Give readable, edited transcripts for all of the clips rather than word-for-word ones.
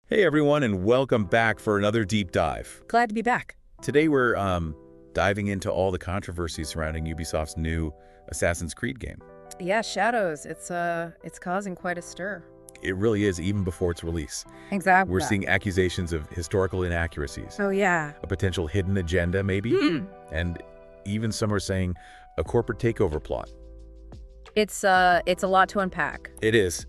Hey everyone, and welcome back for another deep dive. Glad to be back. Today we're diving into all the controversy surrounding Ubisoft's new Assassin's Creed game. Yeah, Shadows. It's causing quite a stir. It really is, even before its release. Exactly. We're seeing accusations of historical inaccuracies, Oh yeah. a potential hidden agenda maybe, and even some are saying a corporate takeover plot. It's a lot to unpack. It is,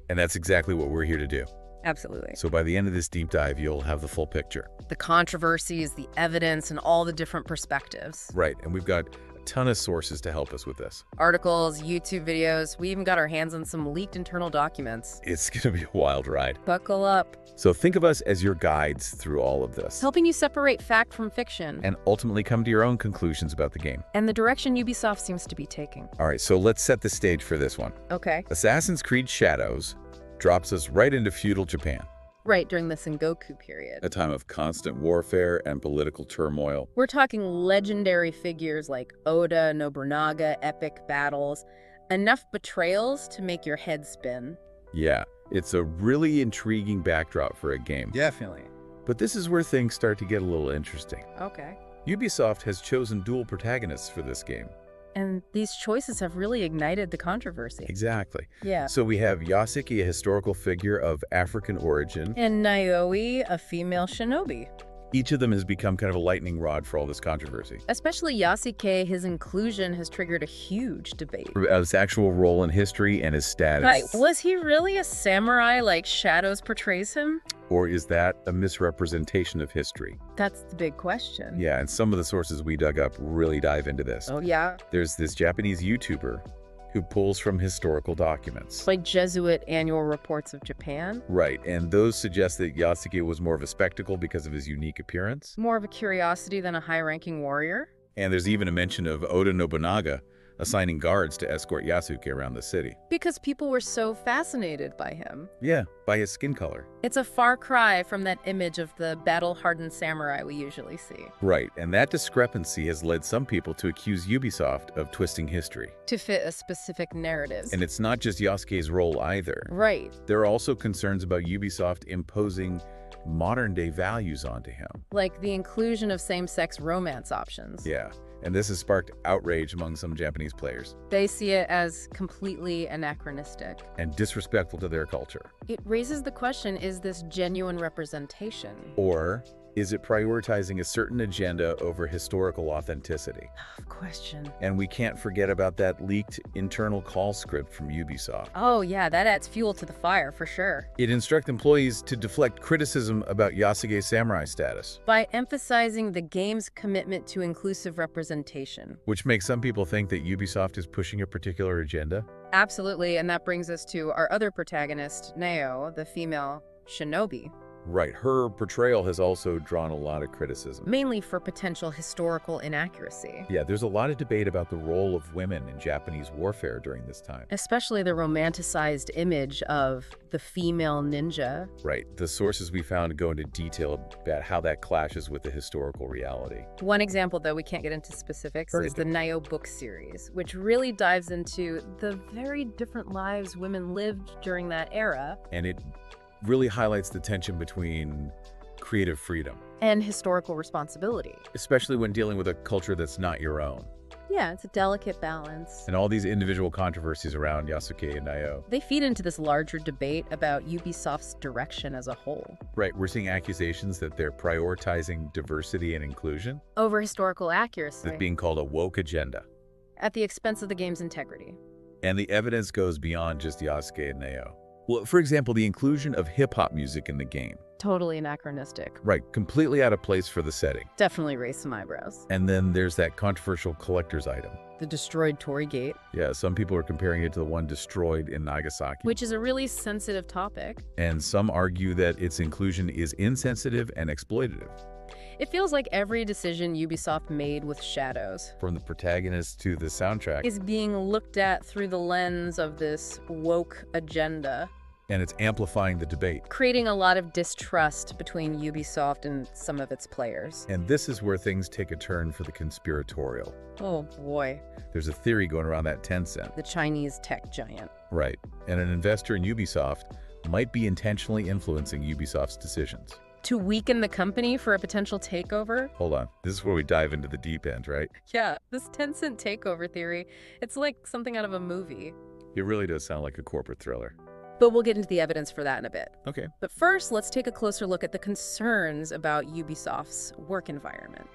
and that's exactly what we're here to do. Absolutely. So by the end of this deep dive, you'll have the full picture. The controversies, the evidence, and all the different perspectives. Right, and we've got a ton of sources to help us with this. Articles, YouTube videos. We even got our hands on some leaked internal documents. It's going to be a wild ride. Buckle up. So think of us as your guides through all of this. Helping you separate fact from fiction. And ultimately come to your own conclusions about the game. And the direction Ubisoft seems to be taking. All right, so let's set the stage for this one. Okay. Assassin's Creed Shadows drops us right into feudal Japan. Right, during the Sengoku period. A time of constant warfare and political turmoil. We're talking legendary figures like Oda, Nobunaga, epic battles, enough betrayals to make your head spin. Yeah, it's a really intriguing backdrop for a game. Definitely. But this is where things start to get a little interesting. Okay. Ubisoft has chosen dual protagonists for this game. And these choices have really ignited the controversy. Exactly. Yeah. So we have Yasuke, a historical figure of African origin. And Naoi, a female shinobi. Each of them has become kind of a lightning rod for all this controversy. Especially Yasuke, his inclusion has triggered a huge debate. Of his actual role in history and his status. Right. Was he really a samurai like Shadows portrays him? Or is that a misrepresentation of history? That's the big question. Yeah, and some of the sources we dug up really dive into this. Oh, yeah? There's this Japanese YouTuber who pulls from historical documents. Like Jesuit annual reports of Japan? Right, and those suggest that Yasuke was more of a spectacle because of his unique appearance. More of a curiosity than a high-ranking warrior? And there's even a mention of Oda Nobunaga assigning guards to escort Yasuke around the city. Because people were so fascinated by him. Yeah, by his skin color. It's a far cry from that image of the battle-hardened samurai we usually see. Right, and that discrepancy has led some people to accuse Ubisoft of twisting history. To fit a specific narrative. And it's not just Yasuke's role either. Right. There are also concerns about Ubisoft imposing modern-day values onto him. Like the inclusion of same-sex romance options. Yeah, and this has sparked outrage among some Japanese players. They see it as completely anachronistic. And disrespectful to their culture. It raises the question, is this genuine representation? Or is it prioritizing a certain agenda over historical authenticity? Tough question. And we can't forget about that leaked internal call script from Ubisoft. Oh yeah, that adds fuel to the fire for sure. It instructs employees to deflect criticism about Yasuke's samurai status. By emphasizing the game's commitment to inclusive representation. Which makes some people think that Ubisoft is pushing a particular agenda. Absolutely, and that brings us to our other protagonist, Nao, the female shinobi. Right, her portrayal has also drawn a lot of criticism. Mainly for potential historical inaccuracy. Yeah, there's a lot of debate about the role of women in Japanese warfare during this time. Especially the romanticized image of the female ninja. Right, the sources we found go into detail about how that clashes with the historical reality. One example, though we can't get into specifics, is the Nao book series, which really dives into the very different lives women lived during that era. And it really highlights the tension between creative freedom and historical responsibility. Especially when dealing with a culture that's not your own. Yeah, it's a delicate balance. And all these individual controversies around Yasuke and Nao. They feed into this larger debate about Ubisoft's direction as a whole. Right, we're seeing accusations that they're prioritizing diversity and inclusion. Over historical accuracy. That's being called a woke agenda. At the expense of the game's integrity. And the evidence goes beyond just Yasuke and Nao. Well, for example, the inclusion of hip-hop music in the game. Totally anachronistic. Right, completely out of place for the setting. Definitely raised some eyebrows. And then there's that controversial collector's item. The destroyed Torii Gate. Yeah, some people are comparing it to the one destroyed in Nagasaki. Which is a really sensitive topic. And some argue that its inclusion is insensitive and exploitative. It feels like every decision Ubisoft made with Shadows, from the protagonist to the soundtrack, is being looked at through the lens of this woke agenda. And it's amplifying the debate. Creating a lot of distrust between Ubisoft and some of its players. And this is where things take a turn for the conspiratorial. Oh boy. There's a theory going around that Tencent. The Chinese tech giant. Right. And an investor in Ubisoft might be intentionally influencing Ubisoft's decisions. To weaken the company for a potential takeover? Hold on, this is where we dive into the deep end, right? Yeah, this Tencent takeover theory, it's like something out of a movie. It really does sound like a corporate thriller. But we'll get into the evidence for that in a bit. Okay. But first, let's take a closer look at the concerns about Ubisoft's work environment.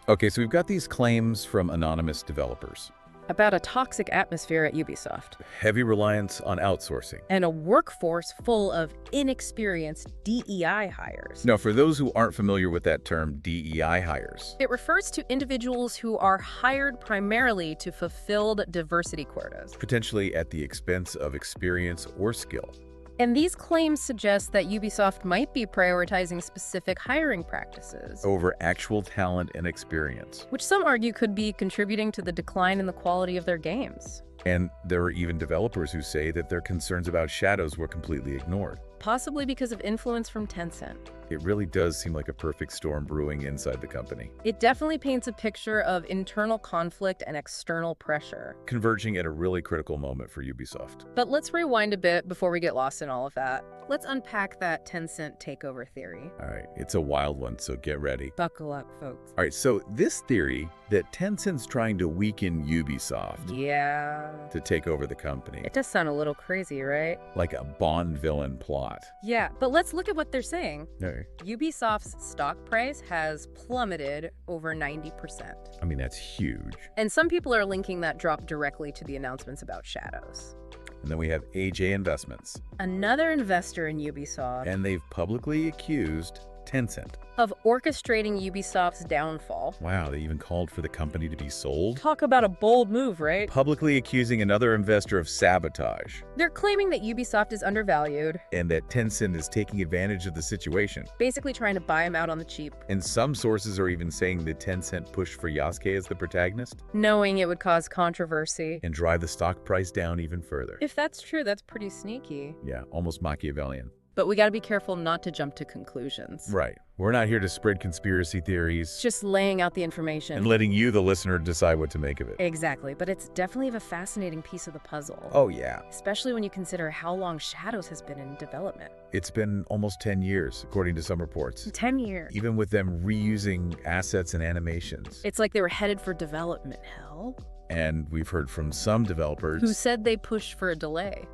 Okay, so we've got these claims from anonymous developers. About a toxic atmosphere at Ubisoft. Heavy reliance on outsourcing. And a workforce full of inexperienced DEI hires. Now, for those who aren't familiar with that term, DEI hires. It refers to individuals who are hired primarily to fulfill diversity quotas. Potentially at the expense of experience or skill. And these claims suggest that Ubisoft might be prioritizing specific hiring practices Over actual talent and experience. which some argue could be contributing to the decline in the quality of their games. And there are even developers who say that their concerns about shadows were completely ignored. Possibly because of influence from Tencent. It really does seem like a perfect storm brewing inside the company, It definitely paints a picture of internal conflict and external pressure. converging at a really critical moment for Ubisoft. But let's rewind a bit before we get lost in all of that. Let's unpack that Tencent takeover theory. All right, it's a wild one, so get ready. Buckle up, folks. All right, so this theory that Tencent's trying to weaken Ubisoft Yeah. to take over the company, It does sound a little crazy, right? like a Bond villain plot. Yeah, but let's look at what they're saying. No, Ubisoft's stock price has plummeted over 90%. I mean, that's huge. And some people are linking that drop directly to the announcements about Shadows. And then we have AJ Investments, Another investor in Ubisoft and they've publicly accused Tencent. of orchestrating Ubisoft's downfall. Wow, they even called for the company to be sold? Talk about a bold move, right? Publicly accusing another investor of sabotage, They're claiming that Ubisoft is undervalued, and that Tencent is taking advantage of the situation. basically trying to buy him out on the cheap, And some sources are even saying that Tencent pushed for Yasuke as the protagonist knowing it would cause controversy. and drive the stock price down even further. If that's true, that's pretty sneaky. Yeah, almost Machiavellian. But we gotta be careful not to jump to conclusions. Right. We're not here to spread conspiracy theories It's just laying out the information. and letting you, the listener, decide what to make of it. Exactly, but it's definitely a fascinating piece of the puzzle. Oh, yeah. Especially when you consider how long Shadows has been in development. It's been almost 10 years, according to some reports. 10 years. Even with them reusing assets and animations. It's like they were headed for development hell. And we've heard from some developers, Who said they pushed for a delay?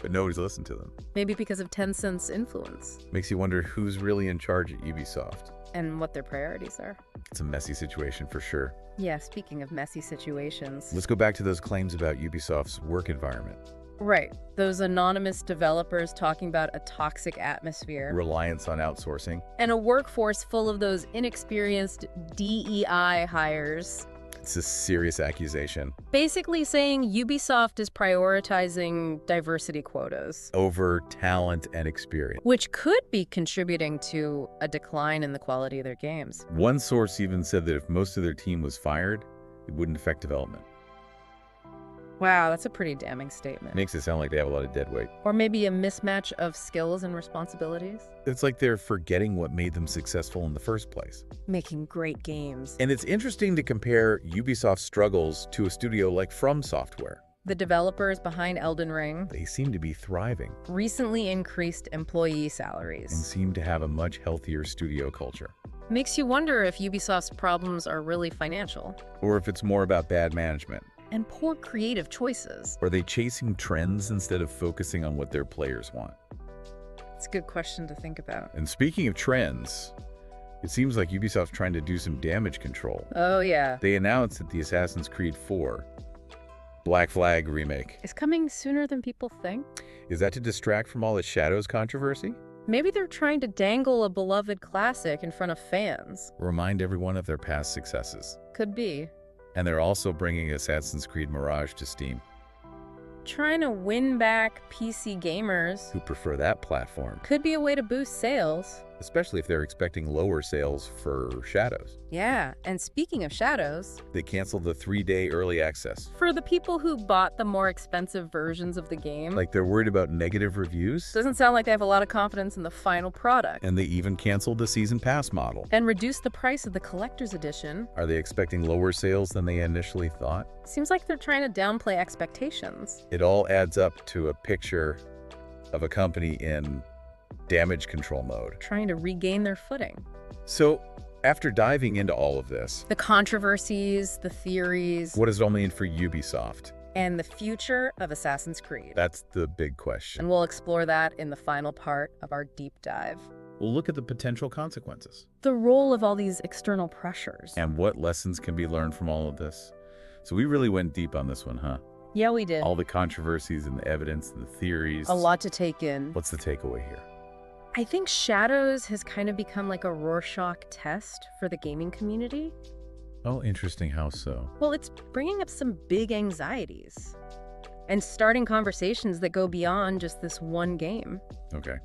but nobody's listened to them. Maybe because of Tencent's influence Makes you wonder who's really in charge at Ubisoft. and what their priorities are. It's a messy situation for sure. Yeah, speaking of messy situations. Let's go back to those claims about Ubisoft's work environment. Right, those anonymous developers talking about a toxic atmosphere. Reliance on outsourcing. And a workforce full of those inexperienced DEI hires. It's a serious accusation. Basically saying Ubisoft is prioritizing diversity quotas, Over talent and experience. which could be contributing to a decline in the quality of their games. One source even said that if most of their team was fired, it wouldn't affect development. Wow, that's a pretty damning statement. Makes it sound like they have a lot of dead weight. Or maybe a mismatch of skills and responsibilities. It's like they're forgetting what made them successful in the first place. Making great games. And it's interesting to compare Ubisoft's struggles to a studio like From Software. The developers behind Elden Ring They seem to be thriving recently increased employee and salaries. seem to have a much healthier studio culture. Makes you wonder if Ubisoft's problems are really financial. Or if it's more about bad management. And poor creative choices. Are they chasing trends instead of focusing on what their players want? It's a good question to think about. And speaking of trends, it seems like Ubisoft's trying to do some damage control. Oh yeah. They announced that the Assassin's Creed 4 Black Flag remake. It's coming sooner than people think. Is that to distract from all the Shadows controversy? Maybe they're trying to dangle a beloved classic in front of fans. Remind everyone of their past successes. Could be. And they're also bringing Assassin's Creed Mirage to Steam. Trying to win back PC gamers Who prefer that platform, could be a way to boost sales. especially if they're expecting lower sales for Shadows. Yeah, and speaking of Shadows, They canceled the 3-day early access. for the people who bought the more expensive versions of the game, Like they're worried about negative reviews? doesn't sound like they have a lot of confidence in the final product. And they even canceled the Season Pass model. And reduced the price of the collector's edition. Are they expecting lower sales than they initially thought? Seems like they're trying to downplay expectations. It all adds up to a picture of a company in damage control mode. Trying to regain their footing. So, after diving into all of this, The controversies, the theories, what does it all mean for Ubisoft? and the future of Assassin's Creed. That's the big question. And we'll explore that in the final part of our deep dive. We'll look at the potential consequences. The role of all these external pressures. And what lessons can be learned from all of this. So we really went deep on this one, huh? Yeah, we did. All the controversies and the evidence and the theories. A lot to take in. What's the takeaway here? I think Shadows has kind of become like a Rorschach test for the gaming community. Oh, interesting. How so? Well, it's bringing up some big anxieties and starting conversations that go beyond just this one game. Okay.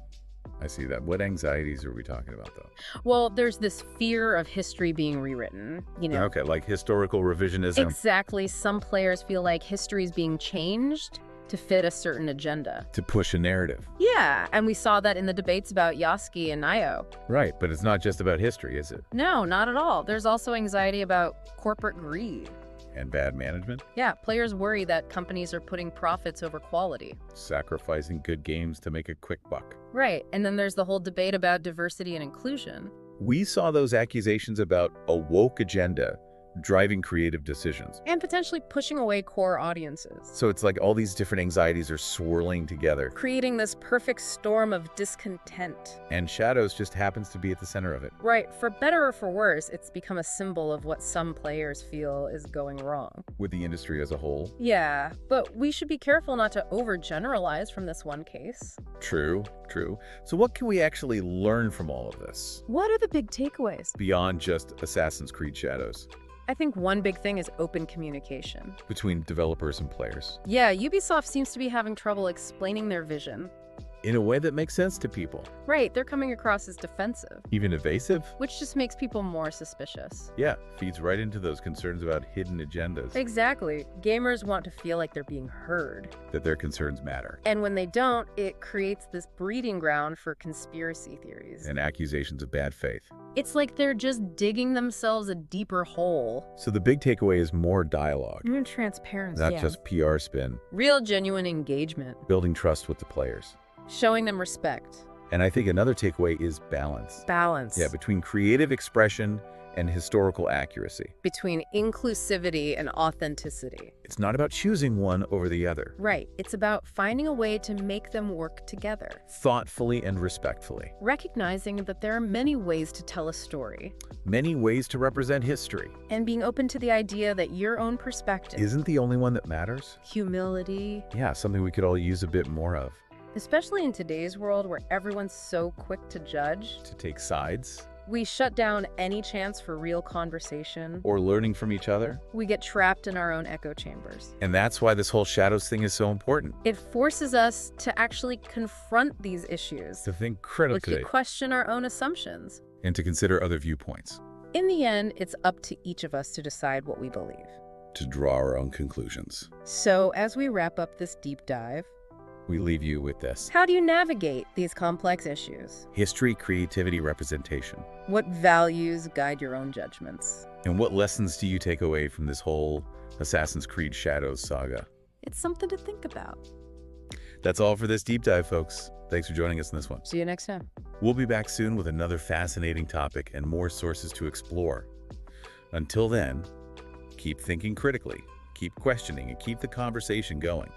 I see that. What anxieties are we talking about, though? Well, there's this fear of history being rewritten, you know. Okay, like historical revisionism. Exactly. Some players feel like history is being changed to fit a certain agenda. To push a narrative. Yeah, and we saw that in the debates about Yasuki and Nio. Right, but it's not just about history, is it? No, not at all. There's also anxiety about corporate greed. And bad management? Yeah, players worry that companies are putting profits over quality. Sacrificing good games to make a quick buck. Right, and then there's the whole debate about diversity and inclusion. We saw those accusations about a woke agenda driving creative decisions. And potentially pushing away core audiences. So it's like all these different anxieties are swirling together. Creating this perfect storm of discontent. And Shadows just happens to be at the center of it. Right, for better or for worse, it's become a symbol of what some players feel is going wrong. With the industry as a whole. Yeah, but we should be careful not to overgeneralize from this one case. True, true. So what can we actually learn from all of this? What are the big takeaways? Beyond just Assassin's Creed Shadows. I think one big thing is open communication. Between developers and players. Yeah, Ubisoft seems to be having trouble explaining their vision. In a way that makes sense to people. Right, they're coming across as defensive. Even evasive? Which just makes people more suspicious. Yeah, feeds right into those concerns about hidden agendas. Exactly. Gamers want to feel like they're being heard. That their concerns matter. And when they don't, it creates this breeding ground for conspiracy theories. And accusations of bad faith. It's like they're just digging themselves a deeper hole. So the big takeaway is more dialogue. More transparency. Not just PR spin. Real, genuine engagement. Building trust with the players. Showing them respect. And I think another takeaway is balance. Balance. Yeah, between creative expression and historical accuracy. Between inclusivity and authenticity. It's not about choosing one over the other. Right. It's about finding a way to make them work together. Thoughtfully and respectfully. Recognizing that there are many ways to tell a story. Many ways to represent history. And being open to the idea that your own perspective isn't the only one that matters. Humility. Yeah, something we could all use a bit more of. Especially in today's world where everyone's so quick to judge. To take sides. We shut down any chance for real conversation. Or learning from each other. We get trapped in our own echo chambers. And that's why this whole Shadows thing is so important. It forces us to actually confront these issues. To think critically. To question our own assumptions. And to consider other viewpoints. In the end, it's up to each of us to decide what we believe. To draw our own conclusions. So as we wrap up this deep dive, we leave you with this. How do you navigate these complex issues? History, creativity, representation. What values guide your own judgments? And what lessons do you take away from this whole Assassin's Creed Shadows saga? It's something to think about. That's all for this deep dive, folks. Thanks for joining us in this one. See you next time. We'll be back soon with another fascinating topic and more sources to explore. Until then, keep thinking critically, keep questioning, and keep the conversation going.